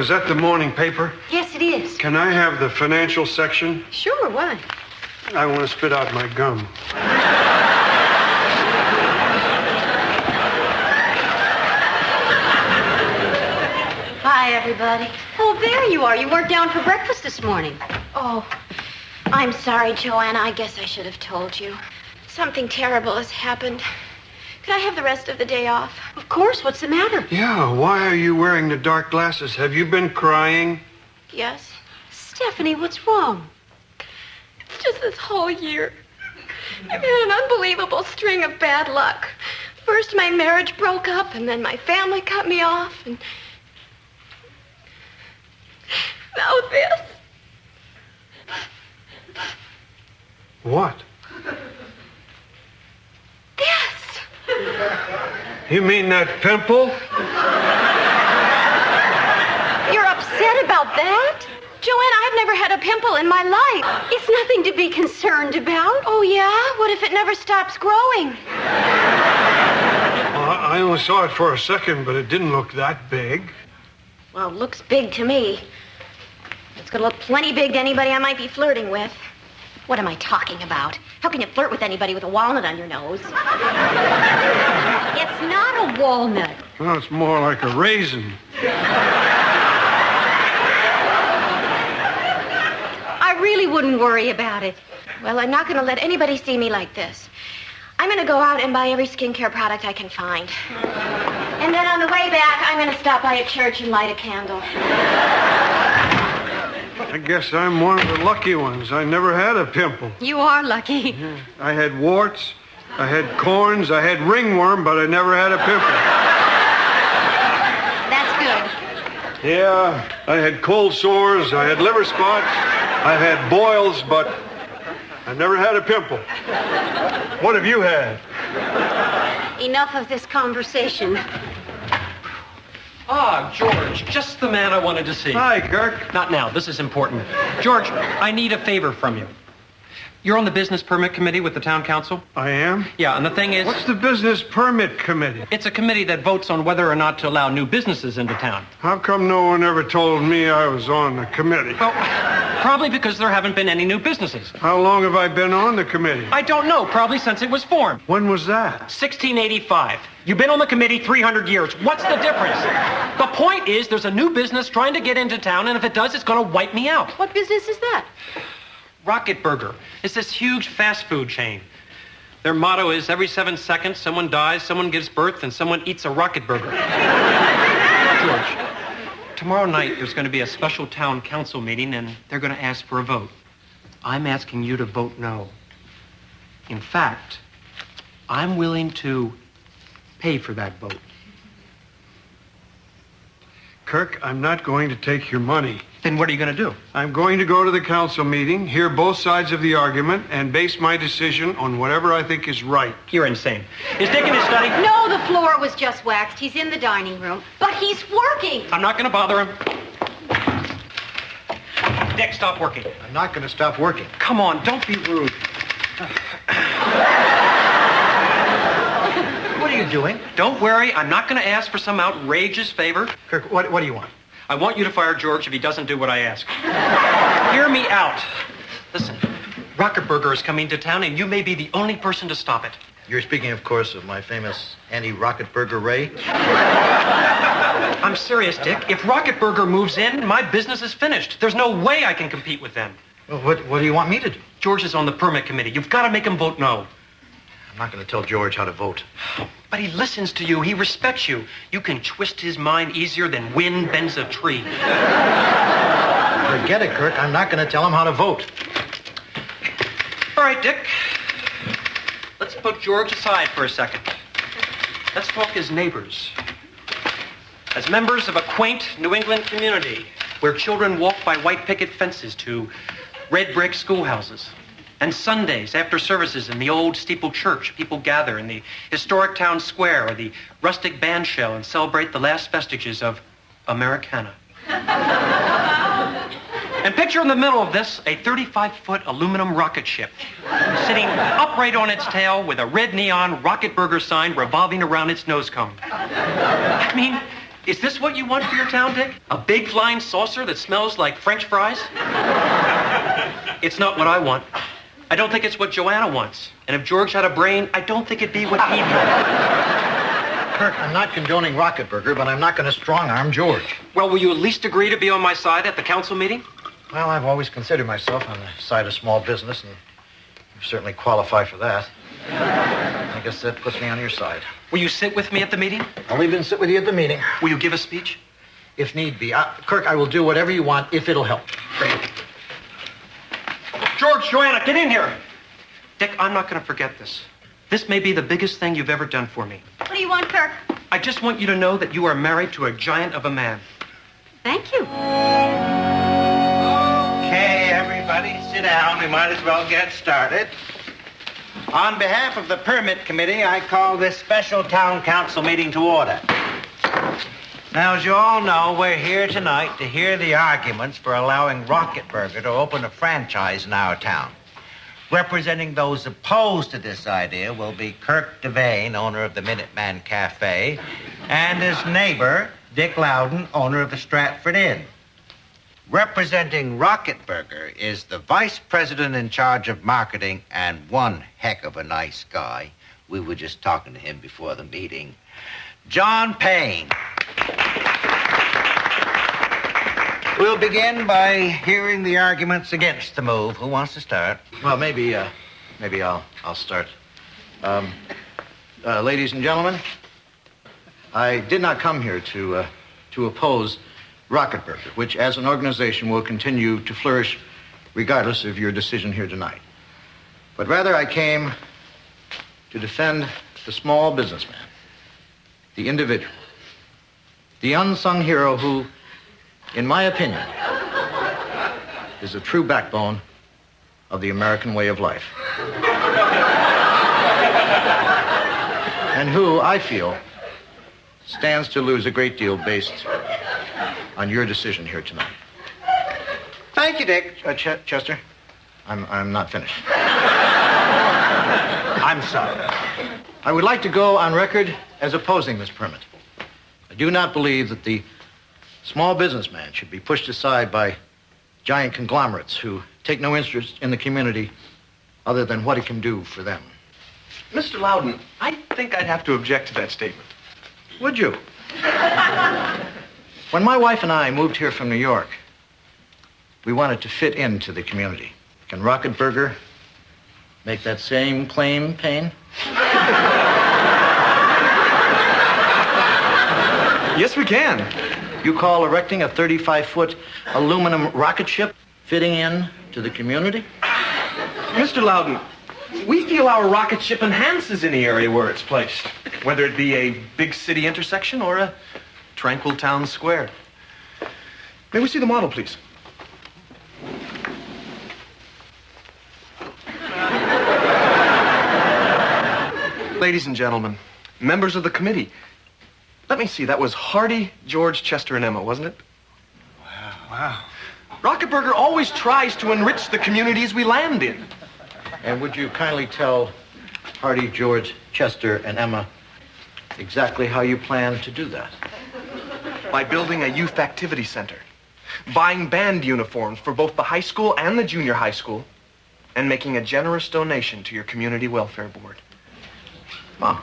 is that the morning paper? Yes, it is. Can I have the financial section? Sure, why? I want to spit out my gum. Hi, everybody. Oh, there you are. You weren't down for breakfast this morning. Oh, I'm sorry, Joanna. I guess I should have told you. Something terrible has happened. Could I have the rest of the day off? Of course. What's the matter? Yeah, why are you wearing the dark glasses? Have you been crying? Yes. Stephanie, what's wrong? It's just this whole year. I've had an unbelievable string of bad luck. First, my marriage broke up, and then my family cut me off, and now this. What? This. You mean that pimple? You're upset about that? Joanna, I've never had a pimple in my life. It's nothing to be concerned about. Oh, yeah? What if it never stops growing? Well, I only saw it for a second, but it didn't look that big. Well, it looks big to me. It's gonna look plenty big to anybody I might be flirting with. What am I talking about? How can you flirt with anybody with a walnut on your nose? It's not a walnut. Well, it's more like a raisin. I really wouldn't worry about it. Well, I'm not gonna let anybody see me like this. I'm gonna go out and buy every skincare product I can find. And then on the way back, I'm gonna stop by a church and light a candle. I guess I'm one of the lucky ones. I never had a pimple. You are lucky. Yeah. I had warts, I had corns, I had ringworm, but I never had a pimple. That's good. Yeah, I had cold sores, I had liver spots, I had boils, but I never had a pimple. What have you had? Enough of this conversation. Ah, George, just the man I wanted to see. Hi, Kirk. Not now. This is important. George, I need a favor from you. You're on the business permit committee with the town council? I am? Yeah, and the thing is... What's the business permit committee? It's a committee that votes on whether or not to allow new businesses into town. How come no one ever told me I was on the committee? Well, probably because there haven't been any new businesses. How long have I been on the committee? I don't know. Probably since it was formed. When was that? 1685. You've been on the committee 300 years. What's the difference? The point is there's a new business trying to get into town, and if it does, it's going to wipe me out. What business is that? Rocket Burger. It's this huge fast food chain. Their motto is every 7 seconds, someone dies, someone gives birth, and someone eats a rocket burger. George, tomorrow night there's going to be a special town council meeting, and they're going to ask for a vote. I'm asking you to vote no. In fact, I'm willing to pay for that vote. Kirk, I'm not going to take your money. Then what are you going to do? I'm going to go to the council meeting, hear both sides of the argument, and base my decision on whatever I think is right. You're insane. Is Dick in his study? No, the floor was just waxed. He's in the dining room. But he's working. I'm not going to bother him. Dick, stop working. I'm not going to stop working. Come on, don't be rude. What are you doing? Don't worry, I'm not going to ask for some outrageous favor. Kirk, what do you want? I want you to fire George if he doesn't do what I ask. Hear me out. Listen, Rocket Burger is coming to town, and you may be the only person to stop it. You're speaking, of course, of my famous anti-Rocket Burger Ray. I'm serious, Dick. If Rocket Burger moves in, my business is finished. There's no way I can compete with them. Well, what do you want me to do? George is on the permit committee. You've got to make him vote no. I'm not going to tell George how to vote. But he listens to you. He respects you. You can twist his mind easier than wind bends a tree. Forget it, Kirk. I'm not going to tell him how to vote. All right, Dick. Let's put George aside for a second. Let's talk as neighbors. As members of a quaint New England community where children walk by white picket fences to red brick schoolhouses. And Sundays, after services in the old steeple church, people gather in the historic town square or the rustic band shell and celebrate the last vestiges of Americana. And picture in the middle of this a 35-foot aluminum rocket ship sitting upright on its tail with a red neon Rocket Burger sign revolving around its nose cone. I mean, Is this what you want for your town, Dick? A big flying saucer that smells like French fries? It's not what I want. I don't think it's what Joanna wants. And if George had a brain, I don't think it'd be what he'd want. Kirk, I'm not condoning Rocket Burger, but I'm not going to strong-arm George. Well, will you at least agree to be on my side at the council meeting? Well, I've always considered myself on the side of small business, and you certainly qualify for that. I guess that puts me on your side. Will you sit with me at the meeting? I'll even sit with you at the meeting. Will you give a speech? If need be. Kirk, I will do whatever you want if it'll help. Great. George, Joanna, get in here. Dick, I'm not going to forget this. This may be the biggest thing you've ever done for me. What do you want, Kirk? I just want you to know that you are married to a giant of a man. Thank you. Okay, everybody, sit down. We might as well get started. On behalf of the Permit Committee, I call this special town council meeting to order. Now, as you all know, we're here tonight to hear the arguments for allowing Rocket Burger to open a franchise in our town. Representing those opposed to this idea will be Kirk Devane, owner of the Minuteman Cafe, and his neighbor, Dick Loudon, owner of the Stratford Inn. Representing Rocket Burger is the vice president in charge of marketing and one heck of a nice guy. We were just talking to him before the meeting. John Payne. We'll begin by hearing the arguments against the move. Who wants to start? Well, maybe I'll start. Ladies and gentlemen, I did not come here to oppose Rocket Burger, which as an organization will continue to flourish regardless of your decision here tonight. But rather I came to defend the small businessman, the individual, the unsung hero who, in my opinion, is the true backbone of the American way of life. And who, I feel, stands to lose a great deal based on your decision here tonight. Thank you, Dick. Chester, I'm not finished. I'm sorry. I would like to go on record as opposing this permit. I do not believe that the small businessman should be pushed aside by giant conglomerates who take no interest in the community other than what it can do for them. Mr. Loudon, I think I'd have to object to that statement. Would you? When my wife and I moved here from New York, we wanted to fit into the community. Can Rocket Burger make that same claim, Payne? Yes, we can. You call erecting a 35-foot aluminum rocket ship fitting in to the community? Mr. Loudon, we feel our rocket ship enhances any area where it's placed, whether it be a big city intersection or a tranquil town square. May we see the model, please? Ladies and gentlemen, members of the committee, let me see, that was Hardy, George, Chester, and Emma, wasn't it? Wow. Rocket Burger always tries to enrich the communities we land in. And would you kindly tell Hardy, George, Chester, and Emma exactly how you plan to do that? By building a youth activity center, buying band uniforms for both the high school and the junior high school, and making a generous donation to your community welfare board. Mom.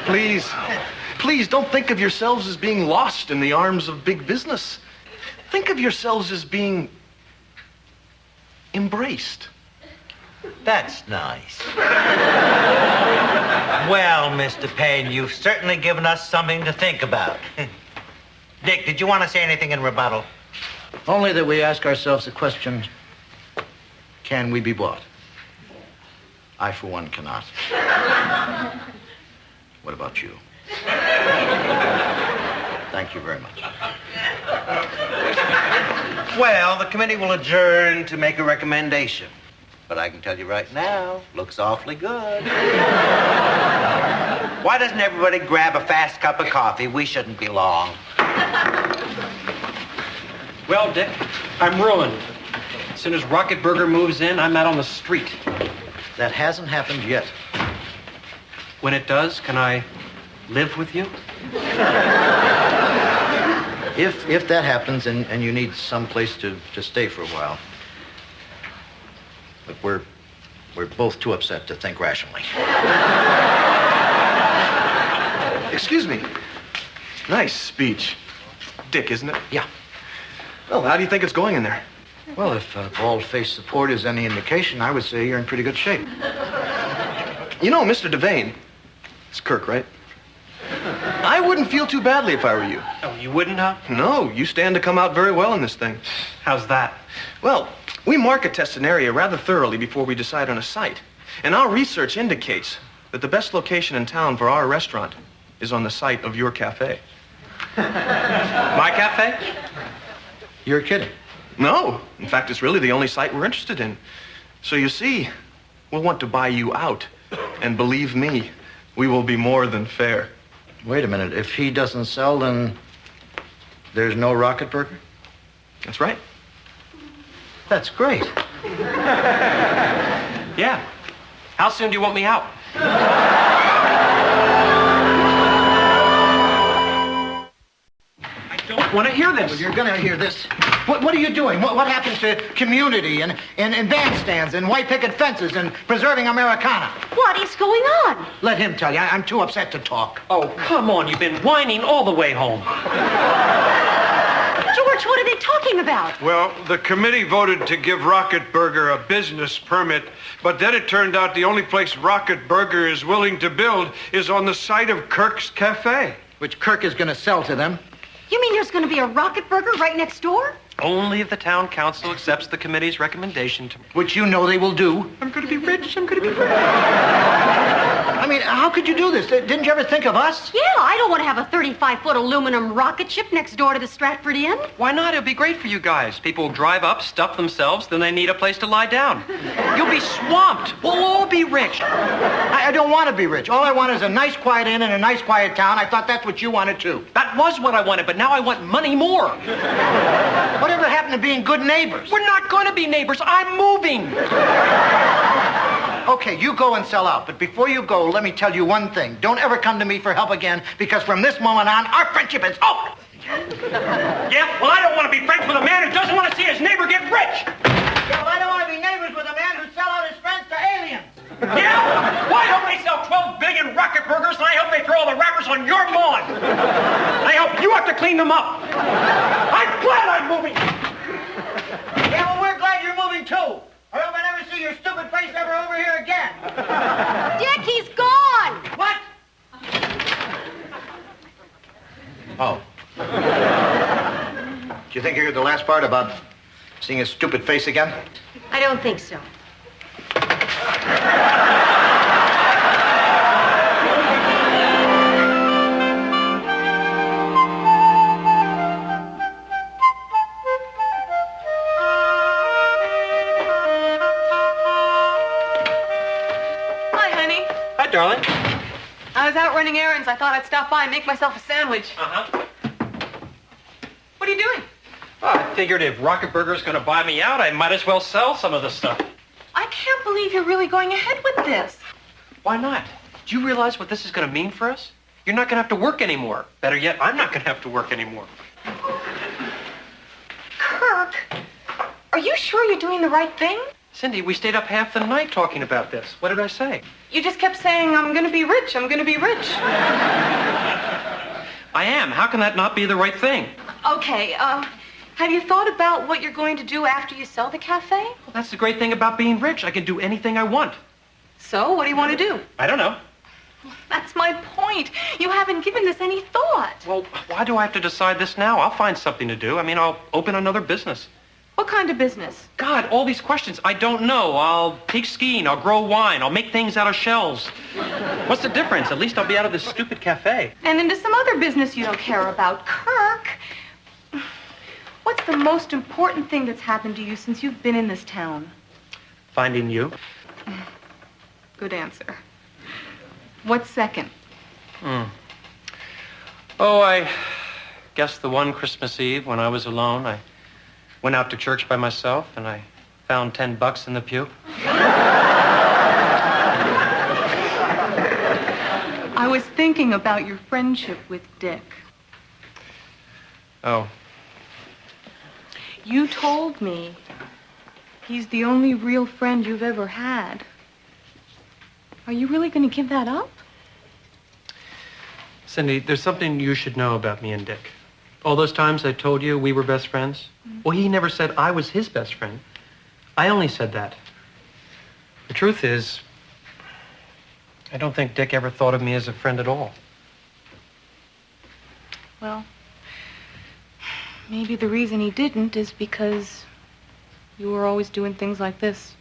Please don't think of yourselves as being lost in the arms of big business. Think of yourselves as being embraced. That's nice. Well, Mr. Payne, you've certainly given us something to think about. Dick, did you want to say anything in rebuttal? Only that we ask ourselves the question, can we be bought? I, for one, cannot. What about you? Thank you very much. Well, the committee will adjourn to make a recommendation. But I can tell you right now, looks awfully good. Why doesn't everybody grab a fast cup of coffee? We shouldn't be long. Well, Dick, I'm ruined. As soon as Rocket Burger moves in, I'm out on the street. That hasn't happened yet. When it does, can I live with you? If that happens and you need some place to stay for a while. Look, we're both too upset to think rationally. Excuse me. Nice speech. Dick, isn't it? Yeah. Well, how do you think it's going in there? Well, if bald-faced support is any indication, I would say you're in pretty good shape. You know, Mr. Devane, it's Kirk, right? I wouldn't feel too badly if I were you. Oh, you wouldn't, huh? No, you stand to come out very well in this thing. How's that? Well, we market test an area rather thoroughly before we decide on a site. And our research indicates that the best location in town for our restaurant is on the site of your cafe. My cafe? You're kidding. No. In fact, it's really the only site we're interested in. So you see, we'll want to buy you out. And believe me, we will be more than fair. Wait a minute. If he doesn't sell, then there's no Rocket Burger? That's right. That's great. Yeah. How soon do you want me out? I don't want to hear this. Well, you're going to hear this. What are you doing? What happened to community and bandstands and white picket fences and preserving Americana? What is going on? Let him tell you. I'm too upset to talk. Oh, come on. You've been whining all the way home. George, what are they talking about? Well, the committee voted to give Rocket Burger a business permit, but then it turned out the only place Rocket Burger is willing to build is on the site of Kirk's Cafe. Which Kirk is going to sell to them. You mean there's going to be a Rocket Burger right next door? Only if the town council accepts the committee's recommendation to... Which you know they will do. I'm going to be rich. I'm going to be rich. I mean, how could you do this? Didn't you ever think of us? Yeah, I don't want to have a 35-foot aluminum rocket ship next door to the Stratford Inn. Why not? It'll be great for you guys. People will drive up, stuff themselves, then they need a place to lie down. You'll be swamped. We'll all be rich. I don't want to be rich. All I want is a nice, quiet inn in a nice, quiet town. I thought that's what you wanted, too. That was what I wanted, but now I want money more. Whatever happened to being good neighbors? We're not going to be neighbors. I'm moving. Okay, you go and sell out. But before you go, let me tell you one thing. Don't ever come to me for help again, because from this moment on, our friendship is over. Yeah? Well, I don't want to be friends with a man who doesn't want to see his neighbor get rich. Yeah, well, I don't want to be neighbors with a man who sell out his friends to aliens. Yeah? Well, I hope they sell 12 billion Rocket Burgers, and I hope they throw all the wrappers on your lawn. I hope you have to clean them up. I'm glad I'm moving. Yeah, well, we're glad you're moving, too. I hope I never see your stupid face ever over here again. Dick, he's gone. What? Oh. Do you think you heard the last part about seeing his stupid face again? I don't think so. Darling. I was out running errands. I thought I'd stop by and make myself a sandwich. Uh-huh. What are you doing? Well, I figured if Rocket Burger's going to buy me out, I might as well sell some of the stuff. I can't believe you're really going ahead with this. Why not? Do you realize what this is going to mean for us? You're not going to have to work anymore. Better yet, I'm not going to have to work anymore. Kirk, are you sure you're doing the right thing? Cindy, we stayed up half the night talking about this. What did I say? You just kept saying, I'm going to be rich, I'm going to be rich. I am. How can that not be the right thing? Okay, have you thought about what you're going to do after you sell the cafe? Well, that's the great thing about being rich. I can do anything I want. So, what do you want to do? I don't know. That's my point. You haven't given this any thought. Well, why do I have to decide this now? I'll find something to do. I mean, I'll open another business. What kind of business? God, all these questions. I don't know. I'll take skiing. I'll grow wine. I'll make things out of shells. What's the difference? At least I'll be out of this stupid cafe. And into some other business you don't care about. Kirk, what's the most important thing that's happened to you since you've been in this town? Finding you. Good answer. What's second? Oh, I guess the one Christmas Eve when I was alone, I went out to church by myself and I found $10 in the pew. I was thinking about your friendship with Dick. Oh. You told me he's the only real friend you've ever had. Are you really going to give that up? Cindy, there's something you should know about me and Dick. All those times I told you we were best friends, well, he never said I was his best friend. I only said that. The truth is, I don't think Dick ever thought of me as a friend at all. Well, maybe the reason he didn't is because you were always doing things like this.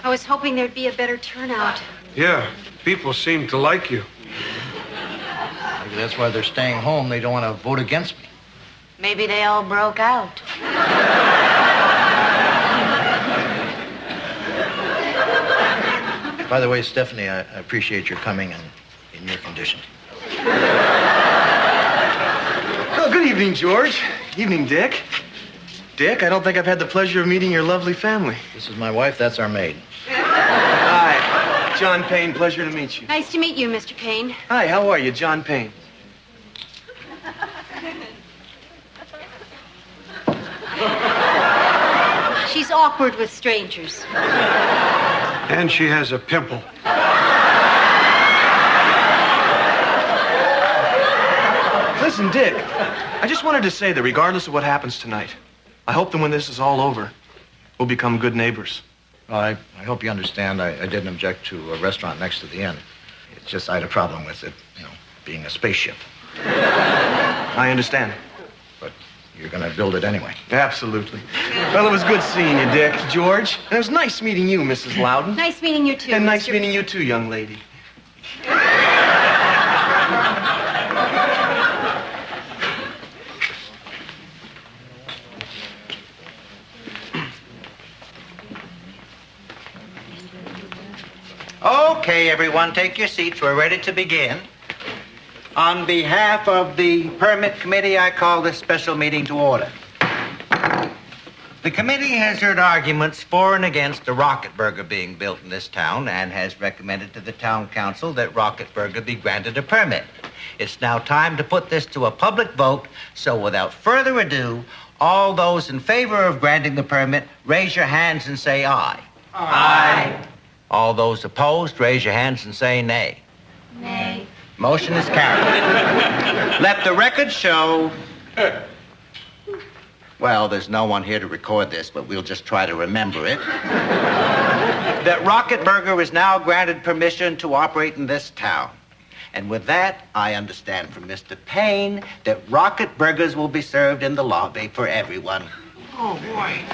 I was hoping there'd be a better turnout. Yeah, people seem to like you. Maybe that's why they're staying home. They don't want to vote against me. Maybe they all broke out. By the way, Stephanie, I appreciate your coming and in your condition. Oh, good evening, George. Evening, Dick. Dick, I don't think I've had the pleasure of meeting your lovely family. This is my wife. That's our maid. Hi, John Payne. Pleasure to meet you. Nice to meet you, Mr. Payne. Hi, how are you? John Payne. She's awkward with strangers. And she has a pimple. Listen, Dick, I just wanted to say that regardless of what happens tonight, I hope that when this is all over, we'll become good neighbors. Well, I hope you understand I didn't object to a restaurant next to the inn. It's just I had a problem with it, being a spaceship. I understand. But you're going to build it anyway. Absolutely. Well, it was good seeing you, Dick. George, and it was nice meeting you, Mrs. Loudon. Nice meeting you, too, And nice Mr. meeting you, too, young lady. Okay, everyone, take your seats. We're ready to begin. On behalf of the Permit Committee, I call this special meeting to order. The committee has heard arguments for and against a rocket burger being built in this town and has recommended to the town council that rocket burger be granted a permit. It's now time to put this to a public vote, so without further ado, all those in favor of granting the permit, raise your hands and say aye. Aye. All those opposed, raise your hands and say nay. Nay. Motion is carried. Let the record show. Well, there's no one here to record this, but we'll just try to remember it. That Rocket Burger is now granted permission to operate in this town. And with that, I understand from Mr. Payne that Rocket Burgers will be served in the lobby for everyone. Oh, boy.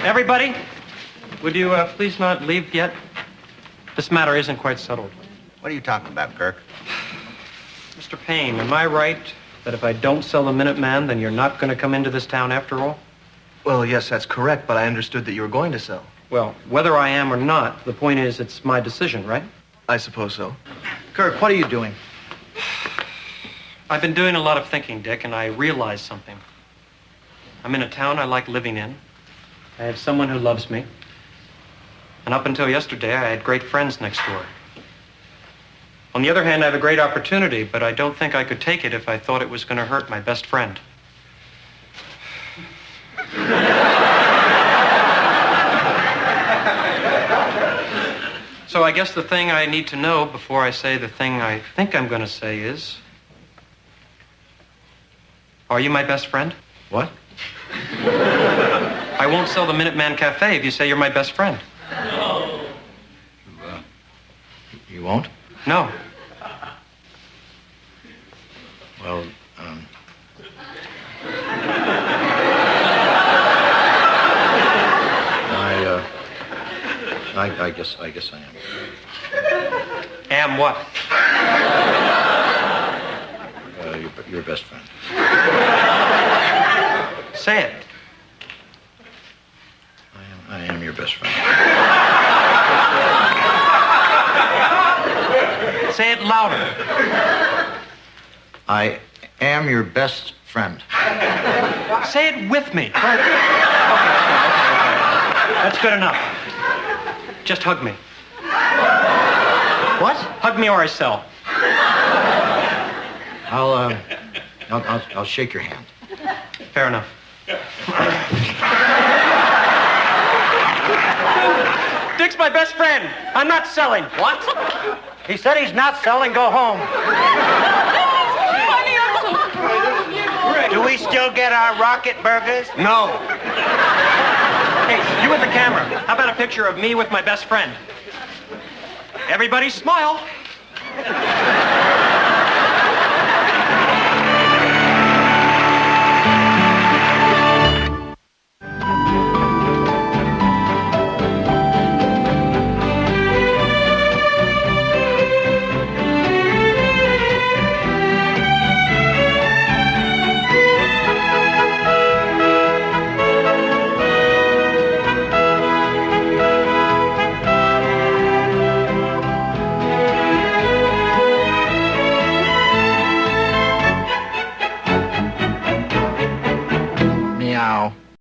Everybody, would you please not leave yet? This matter isn't quite settled. What are you talking about, Kirk? Mr. Payne, am I right that if I don't sell the Minuteman, then you're not going to come into this town after all? Well, yes, that's correct, but I understood that you were going to sell. Well, whether I am or not, the point is it's my decision, right? I suppose so. Kirk, what are you doing? I've been doing a lot of thinking, Dick, and I realized something. I'm in a town I like living in. I have someone who loves me. And up until yesterday, I had great friends next door. On the other hand, I have a great opportunity, but I don't think I could take it if I thought it was going to hurt my best friend. So I guess the thing I need to know before I say the thing I think I'm going to say is, are you my best friend? What? I won't sell the Minuteman Cafe if you say you're my best friend. You won't? No. Well, I guess I am. Am what? Your best friend. Say it. I am I am your best friend. Say it with me. Okay. That's good enough. Just hug me. What? Hug me or I sell. I'll shake your hand. Fair enough. Dick's my best friend. I'm not selling. What? He said he's not selling. Go home. Do we still get our rocket burgers? No. Hey, you with the camera. How about a picture of me with my best friend? Everybody smile.